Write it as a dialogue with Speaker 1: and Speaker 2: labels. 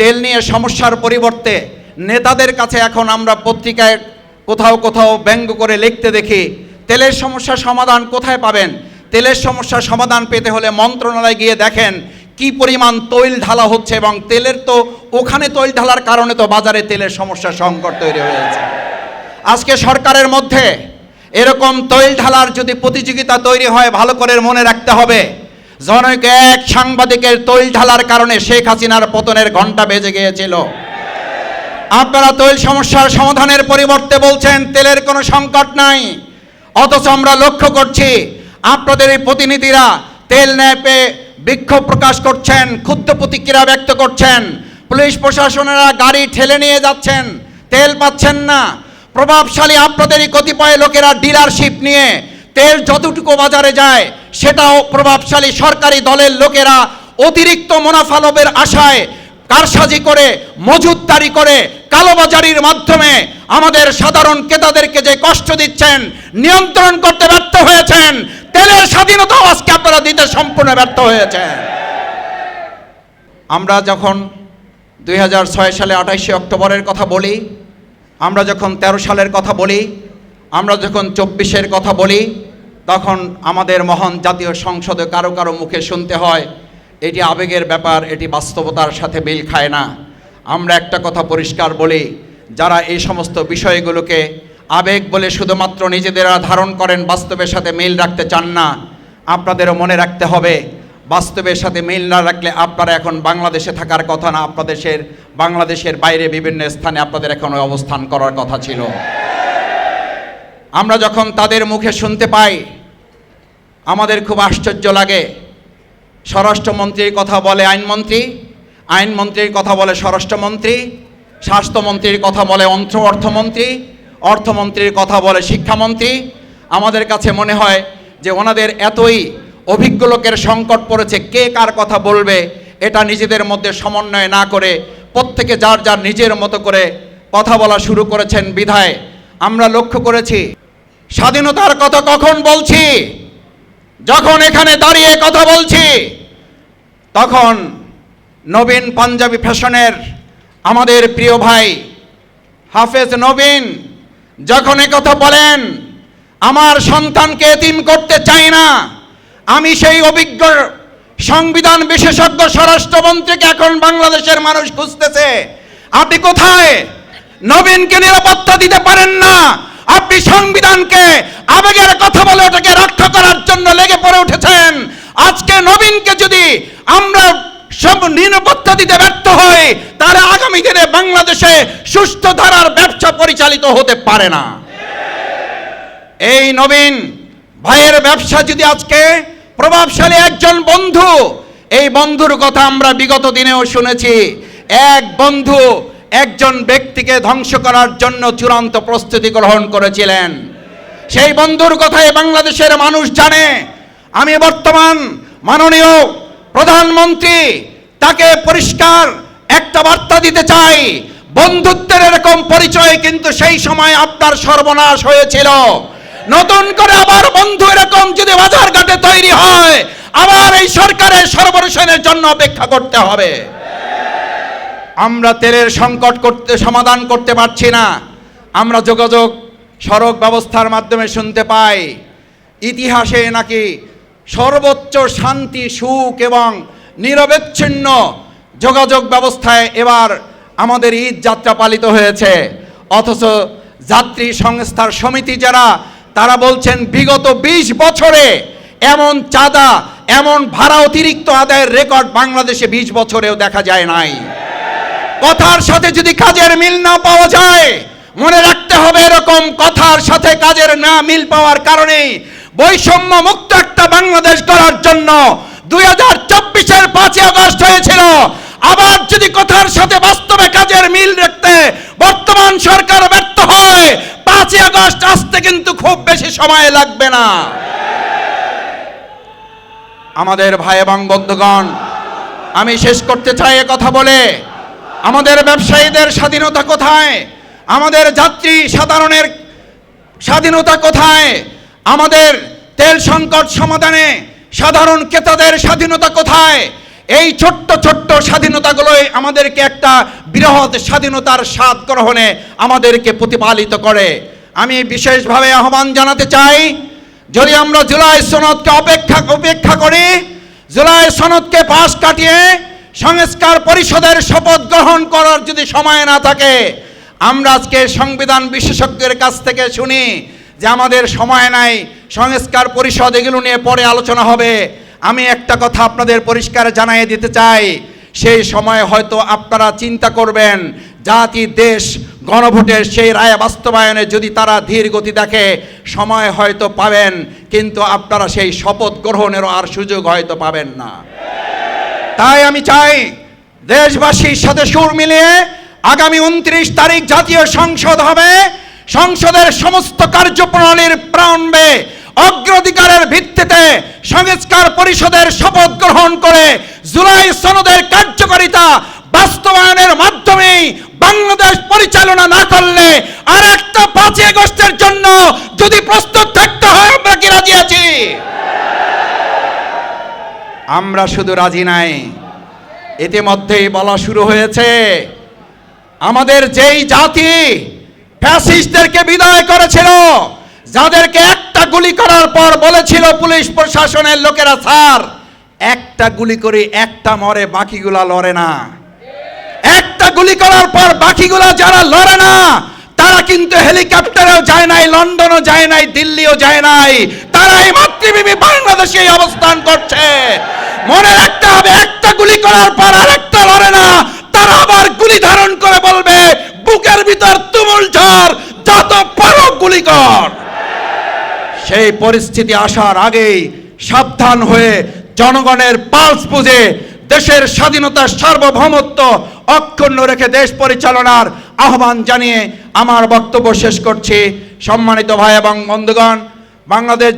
Speaker 1: তেল নিয়ে সমস্যার পরিবর্তে নেতাদের কাছে এখন আমরা পত্রিকায় কোথাও কোথাও ব্যঙ্গ করে লিখতে দেখি তেলের সমস্যার সমাধান কোথায় পাবেন। তেলের সমস্যার সমাধান পেতে হলে মন্ত্রণালয়ে গিয়ে দেখেন কি পরিমাণ তৈল ঢালা হচ্ছে, এবং তেলের তো ওখানে তৈল ঢালার কারণে তো বাজারে তেলের সমস্যার সংকট তৈরি হয়েছে। আজকে সরকারের মধ্যে এরকম তৈল ঢালার যদি প্রতিযোগিতা তৈরি হয়, ভালো করে মনে রাখতে হবে জনৈক এক সাংবাদিকের তৈল ঢালার কারণে শেখ হাসিনার পতনের ঘণ্টা বেজে গিয়েছিল। আপনারা তৈল সমস্যার সমাধানের পরিবর্তে বলছেন তেলের কোনো সংকট নাই, অথচ আমরা লক্ষ্য করছি আপনাদের এই প্রতিনিধিরা তেল ন্যাপে বিক্ষোভ প্রকাশ করছেন, ক্ষুব্ধ প্রতিক্রিয়া ব্যক্ত করছেন। পুলিশ প্রশাসনেরা গাড়ি ঠেলে নিয়ে যাচ্ছেন, তেল পাচ্ছেন না। প্রভাবশালী আপনাদেরই কতিপয় লোকেরা ডিলারশিপ নিয়ে তেল যতটুকু বাজারে যায় সেটাও প্রভাবশালী সরকারি দলের লোকেরা অতিরিক্ত মুনাফা লাভের আশায় কারসাজি করে, মজুতদারি করে, কালোবাজারির মাধ্যমে আমাদের সাধারণ ক্রেতাদেরকে যে কষ্ট দিচ্ছেন, নিয়ন্ত্রণ করতে ব্যর্থ হয়েছেন। তেলের স্বাধীনতাও আজকে আপনারা দিতে সম্পূর্ণ ব্যর্থ হয়েছেন। আমরা যখন 2006 সালে 28শে অক্টোবরের কথা বলি, আমরা যখন 13 সালের কথা বলি, আমরা যখন 24-এর কথা বলি, তখন আমাদের মহান জাতীয় সংসদে কারো কারো মুখে শুনতে হয় এটি আবেগের ব্যাপার, এটি বাস্তবতার সাথে মিল খায় না। আমরা একটা কথা পরিষ্কার বলি, যারা এই সমস্ত বিষয়গুলোকে আবেগ বলে শুধুমাত্র নিজেদেরা ধারণ করেন, বাস্তবের সাথে মিল রাখতে চান না, আপনাদেরও মনে রাখতে হবে বাস্তবের সাথে মিল না রাখলে আপনারা এখন বাংলাদেশে থাকার কথা না, বাংলাদেশের বাইরে বিভিন্ন স্থানে আপনাদের এখন অবস্থান করার কথা ছিল। আমরা যখন তাদের মুখে শুনতে পাই আমাদের খুব আশ্চর্য লাগে। স্বরাষ্ট্রমন্ত্রীর কথা বলে আইনমন্ত্রী, আইনমন্ত্রীর কথা বলে স্বরাষ্ট্রমন্ত্রী, স্বাস্থ্যমন্ত্রীর কথা বলে অর্থমন্ত্রী, অর্থমন্ত্রীর কথা বলে শিক্ষামন্ত্রী। আমাদের কাছে মনে হয় যে ওনাদের এতই অভিজ্ঞ লোকের সংকট পড়েছে, কে কার কথা বলবে এটা নিজেদের মধ্যে সমন্বয় না করে প্রত্যেকে যার যার নিজের মতো করে কথা বলা শুরু করেছেন। বিধায় আমরা লক্ষ্য করেছি স্বাধীনতার কথা কখন বলছি, যখন এখানে দাঁড়িয়ে কথা বলছি, তখন নবীন পাঞ্জাবি ফ্যাশনের আমাদের প্রিয় ভাই হাফেজ নবীন যখন কথা বলেন আমার সন্তানকে এতিম করতে চাই না, আমি সেই অভিজ্ঞ সংবিধান বিশেষজ্ঞ স্বরাষ্ট্রমন্ত্রীকে এখন বাংলাদেশের মানুষ খুঁজতেছে। আপনি কোথায়? নবীনকে নিরাপত্তা দিতে পারেন না, আপনি সংবিধানকে আবেগের কথা বলে ওটাকে রক্ষা করার জন্য লেগে পড়ে উঠেছেন। আজকে নবীনকে যদি আমরা সব নিরাপত্তা দিতে ব্যর্থ হই, তাহলে আগামী দিনে বাংলাদেশে সুস্থ ধারার ব্যবসা পরিচালিত হতে পারে না। এই নবীন ভাইয়ের ব্যবসা যদি আজকে প্রভাবশালী একজন বন্ধু, এই বন্ধুর কথা আমরা বিগত দিনেও শুনেছি, এক বন্ধু একজন ব্যক্তিকে ধ্বংস করার জন্য চূড়ান্ত প্রস্তুতি গ্রহণ করেছিলেন। সেই বন্ধুর কথাই বাংলাদেশের মানুষ জানে। আমি বর্তমান মাননীয় প্রধানমন্ত্রী তাকে পরিষ্কার একটা বার্তা দিতে চাই, বন্ধুত্বের এরকম পরিচয় কিন্তু সেই সময় আপনার সর্বনাশ হয়েছিল। নতুন করে আবার বন্ধু এরকম যদি বাজার ঘাটে তৈরি হয়, আবার এই সরকারের সর্বনাশের জন্য অপেক্ষা করতে হবে। আমরা তেলের সংকট সমাধান করতে পারছি না। আমরা যোগাযোগ সড়ক ব্যবস্থার মাধ্যমে শুনতে পাই ইতিহাসে নাকি সর্বোচ্চ শান্তি, সুখ এবং নিরবচ্ছিন্ন যোগাযোগ ব্যবস্থায় এবার আমাদের ঈদ যাত্রা পালিত হয়েছে। অথচ যাত্রী সংস্থার সমিতি যারা, তারা বলছেন বিগত 20 বছরে এমন চাঁদা, এমন ভাড়া অতিরিক্ত আদায়ের রেকর্ড বাংলাদেশে 20 বছরেও দেখা যায় নাই। কথার সাথে যদি কাজের মিল না পাওয়া যায়, মনে রাখতে হবে এরকম কথার সাথে কাজের না মিল পাওয়ার কারণে বৈষম্য মুক্ত একটা বাংলাদেশ গড়ার জন্য 2024-এর 5ই আগস্ট হয়েছিল। আবার যদি কথার সাথে বাস্তবে কাজের মিল রাখতে বর্তমান সরকার ব্যর্থ হয়, 5ই আগস্ট আসতে কিন্তু খুব বেশি সময় লাগবে না। আমাদের ভাই এবং বন্ধুগণ, আমি শেষ করতে চাই কথা বলে, আমাদের ব্যবসায়ীদের স্বাধীনতা কোথায়? আমাদের যাত্রী সাধারণের স্বাধীনতা কোথায়? আমাদের তেল সংকট সমাধানে সাধারণ ক্রেতাদের স্বাধীনতা কোথায়? এই ছোট্ট ছোট্ট স্বাধীনতাগুলোই আমাদেরকে একটা বৃহৎ স্বাধীনতার স্বাদ গ্রহণে আমাদেরকে প্রতিপালিত করে। আমি বিশেষভাবে আহ্বান জানাতে চাই, যদি আমরা জুলাই সনদকে উপেক্ষা করি, জুলাই সনদকে পাশ কাটিয়ে সংস্কার পরিষদের শপথ গ্রহণ করার যদি সময় না থাকে, আমরা আজকে সংবিধান বিশেষজ্ঞের কাছ থেকে শুনি যে আমাদের সময় নাই, সংস্কার পরিষদ এগুলো নিয়ে পরে আলোচনা হবে। আমি একটা কথা আপনাদের পরিষ্কার জানিয়ে দিতে চাই, সেই সময় হয়তো আপনারা চিন্তা করবেন জাতি দেশ গণভোটের সেই রায় বাস্তবায়নে যদি তারা ধীর গতি দেখে সময় হয়তো পাবেন, কিন্তু আপনারা সেই শপথ গ্রহণেরও আর সুযোগ হয়তো পাবেন না। তাই আমি চাই দেশবাসীর সাথে সুর মিলিয়ে আগামী 29 তারিখ জাতীয় সংসদ হবে। সংসদের সমস্ত কার্যপ্রণালীর প্রারম্ভে অগ্রাধিকারের ভিত্তিতে সংস্কার পরিষদের শপথ গ্রহণ করে জুলাই সনদের কার্যকারিতা বাস্তবায়নের মাধ্যমে বাংলাদেশ পরিচালনা না করলে আর একটা 5 আগস্টের জন্য যদি প্রস্তুত থাকতে হয়, আমরা কি রাজি আছি? আমরা শুধু রাজি নাই, ইতিমধ্যেই বলা শুরু হয়েছে আমাদের যেই জাতি ফ্যাসিস্টদেরকে বিদায় করেছিল, যাদেরকে একটা গুলি করার পর বলেছিল পুলিশ প্রশাসনের লোকেরা, স্যার একটা গুলি করে একটা মরে বাকিগুলা লড়ে না, একটা গুলি করার পর বাকিগুলা যারা লড়ে না তারা কিন্তু হেলিকপ্টারেও যায় নাই, লন্ডনও যায় নাই, দিল্লিও যায় নাই, তারাই মাতৃভূমি বাংলাদেশে অবস্থান করছে। মনে রাখতে হবে, একটা গুলি করার পর আরেকটা লড়ে না, তারা আবার গুলি ধারণ করে বলবে বুকের ভিতর তুমুল ঝড়, যত পারো গুলি কর। সেই পরিস্থিতি আসার আগেই সাবধান হয়ে জনগণের পালস বুঝে দেশের স্বাধীনতার সার্বভৌমত্ব অক্ষুণ্ণ রেখে দেশ পরিচালনার আহ্বান জানিয়ে আমার বক্তব্য শেষ করছি। সম্মানিত ভাই এবং বন্ধুগণ, বাংলাদেশ